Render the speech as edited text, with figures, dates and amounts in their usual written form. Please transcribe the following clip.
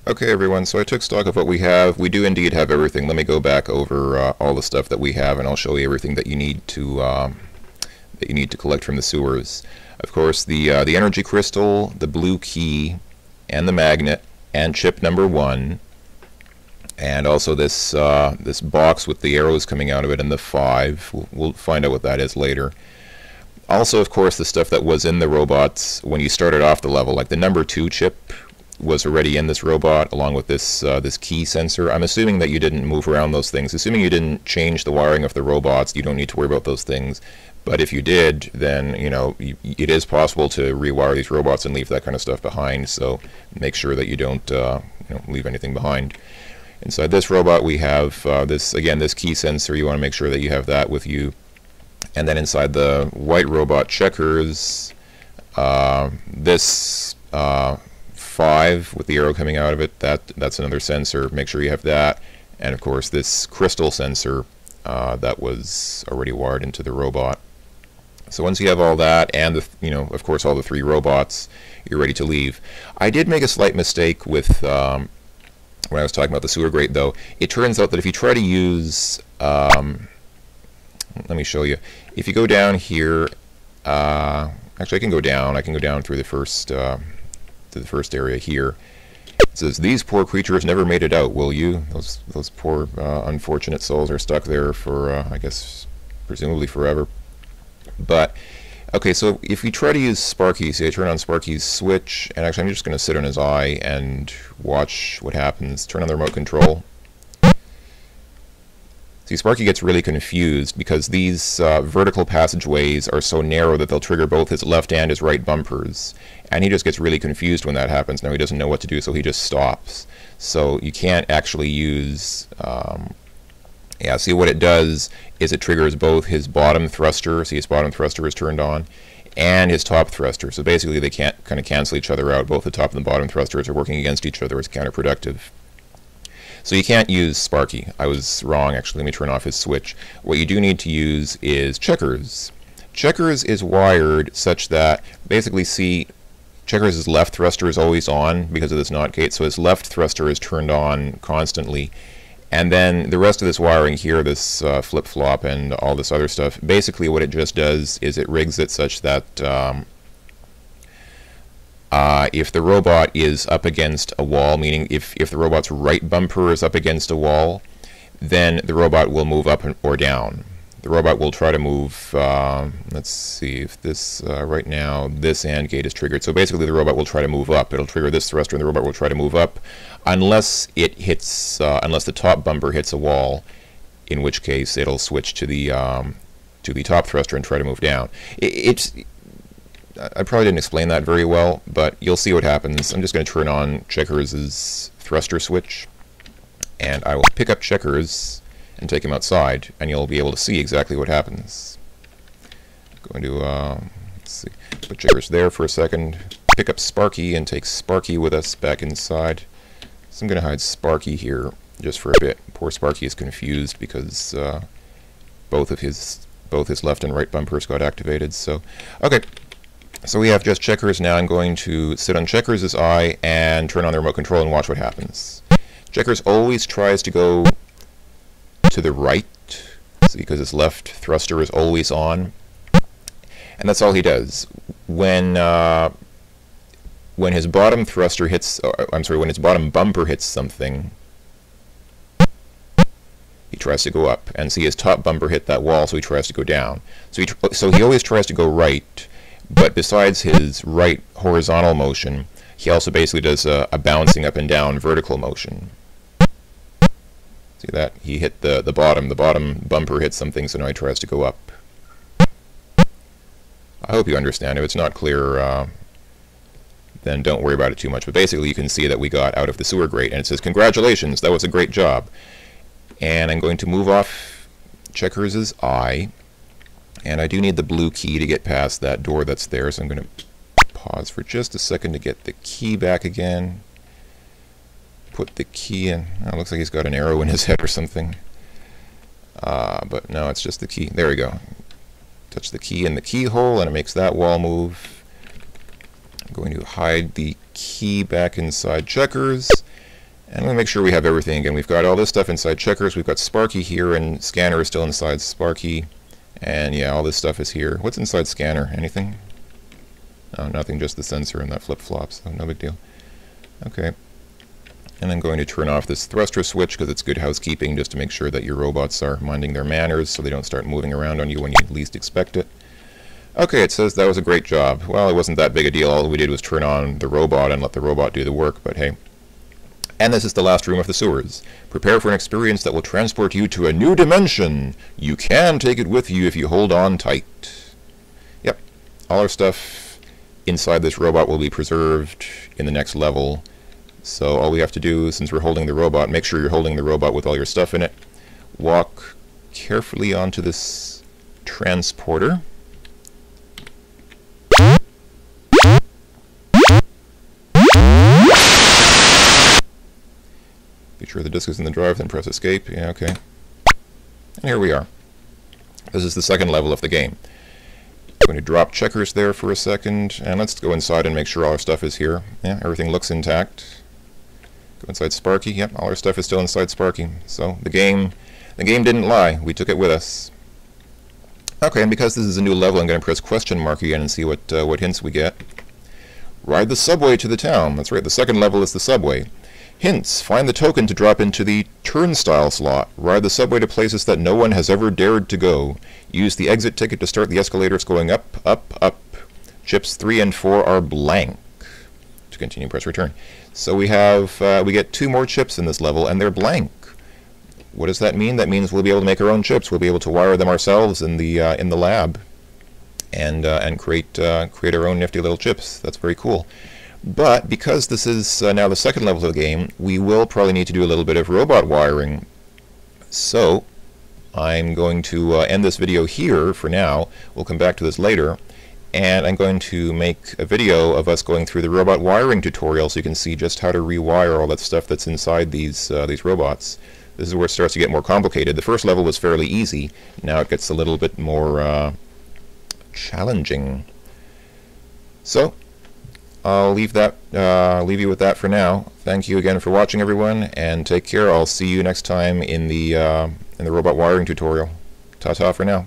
Okay, everyone, so I took stock of what we have. We do indeed have everything. Let me go back over all the stuff that we have, and I'll show you everything that you need to collect from the sewers. Of course, the energy crystal, the blue key, and the magnet, and chip number 1, and also this box with the arrows coming out of it, and the 5. We'll find out what that is later. Also, of course, the stuff that was in the robots when you started off the level, like the number 2 chip was already in this robot, along with this key sensor. I'm assuming that you didn't move around those things. Assuming you didn't change the wiring of the robots, you don't need to worry about those things. But if you did, then it is possible to rewire these robots and leave that kind of stuff behind. So make sure that you don't leave anything behind. Inside this robot, we have this key sensor. You want to make sure that you have that with you. And then inside the white robot checkers, this 5 with the arrow coming out of it, that's another sensor. Make sure you have that. And of course this crystal sensor that was already wired into the robot. So once you have all that and of course all the 3 robots, you're ready to leave. I did make a slight mistake with when I was talking about the sewer grate, though. It turns out that if you try to use let me show you. If you go down here, actually I can go down through the first area here. It says, "These poor creatures never made it out, will you?" Those poor unfortunate souls are stuck there for I guess presumably forever. But okay, so if we try to use Sparky, see I turn on Sparky's switch, and actually I'm just going to sit on his eye and watch what happens. Turn on the remote control. See, Sparky gets really confused because these vertical passageways are so narrow that they'll trigger both his left and his right bumpers. And he just gets really confused when that happens. Now he doesn't know what to do, so he just stops. So you can't actually use... see what it does is it triggers both his bottom thruster, see his bottom thruster is turned on, and his top thruster. So basically they can't kind of cancel each other out. Both the top and the bottom thrusters are working against each other. It's counterproductive. So you can't use Sparky. I was wrong, actually. Let me turn off his switch. What you do need to use is Checkers. Checkers is wired such that, basically, see, Checkers' left thruster is always on because of this NOT gate, so his left thruster is turned on constantly. And then the rest of this wiring here, this flip-flop and all this other stuff, basically what it just does is it rigs it such that if the robot is up against a wall, meaning if the robot's right bumper is up against a wall, then the robot will move up or down. The robot will try to move, let's see, if this, right now, this AND gate is triggered. So basically the robot will try to move up. It'll trigger this thruster and the robot will try to move up unless it hits, unless the top bumper hits a wall, in which case it'll switch to the top thruster and try to move down. I probably didn't explain that very well, but you'll see what happens. I'm just going to turn on Checkers' thruster switch, and I will pick up Checkers and take him outside, and you'll be able to see exactly what happens. I'm going to let's see, put Checkers there for a second, pick up Sparky, and take Sparky with us back inside. So I'm going to hide Sparky here just for a bit. Poor Sparky is confused because both his left and right bumpers got activated. So, okay. So we have just Checkers now. I'm going to sit on Checkers' eye and turn on the remote control and watch what happens. Checkers always tries to go to the right, see, because his left thruster is always on. And that's all he does. When his bottom thruster hits, when his bottom bumper hits something, he tries to go up. And see, his top bumper hit that wall, so he tries to go down. So he always tries to go right. But besides his right horizontal motion, he also basically does a bouncing up and down vertical motion. See that? He hit the bottom bumper hit something, so now he tries to go up. I hope you understand. If it's not clear, then don't worry about it too much. But basically you can see that we got out of the sewer grate, and it says, "Congratulations, that was a great job." And I'm going to move off Checkers' eye. And I do need the blue key to get past that door that's there, so I'm going to pause for just a second to get the key back again. Put the key in. Oh, it looks like he's got an arrow in his head or something. But no, it's just the key. There we go. Touch the key in the keyhole, and it makes that wall move. I'm going to hide the key back inside Checkers. And we'll make sure we have everything again. We've got all this stuff inside checkers. We've got Sparky here, and scanner is still inside Sparky. And yeah, all this stuff is here. What's inside scanner? Anything? Oh, nothing, just the sensor and that flip-flop, so no big deal. Okay. And I'm going to turn off this thruster switch because it's good housekeeping, just to make sure that your robots are minding their manners so they don't start moving around on you when you least expect it. Okay, it says that was a great job. Well, it wasn't that big a deal. All we did was turn on the robot and let the robot do the work, but hey. And this is the last room of the sewers. Prepare for an experience that will transport you to a new dimension. You can take it with you if you hold on tight. Yep, all our stuff inside this robot will be preserved in the next level. So all we have to do, since we're holding the robot, make sure you're holding the robot with all your stuff in it. Walk carefully onto this transporter. Be sure the disk is in the drive, then press escape. Yeah, okay. And here we are. This is the second level of the game. I'm going to drop checkers there for a second, and let's go inside and make sure all our stuff is here. Yeah, everything looks intact. Go inside Sparky. Yep, all our stuff is still inside Sparky. So the game didn't lie. We took it with us. Okay, and because this is a new level, I'm going to press question mark again and see what hints we get. Ride the subway to the town. That's right, the second level is the subway. Hints. Find the token to drop into the turnstile slot. Ride the subway to places that no one has ever dared to go. Use the exit ticket to start the escalators going up, up, up. Chips 3 and 4 are blank. To continue, press return. So we have we get 2 more chips in this level, and they're blank. What does that mean? That means we'll be able to make our own chips. We'll be able to wire them ourselves in the lab, and create our own nifty little chips. That's very cool. But because this is now the second level of the game, we will probably need to do a little bit of robot wiring. So I'm going to end this video here for now. We'll come back to this later. And I'm going to make a video of us going through the robot wiring tutorial so you can see just how to rewire all that stuff that's inside these robots. This is where it starts to get more complicated. The first level was fairly easy. Now it gets a little bit more challenging. So I'll leave you with that for now. Thank you again for watching, everyone, and take care. I'll see you next time in the robot wiring tutorial. Ta-ta for now.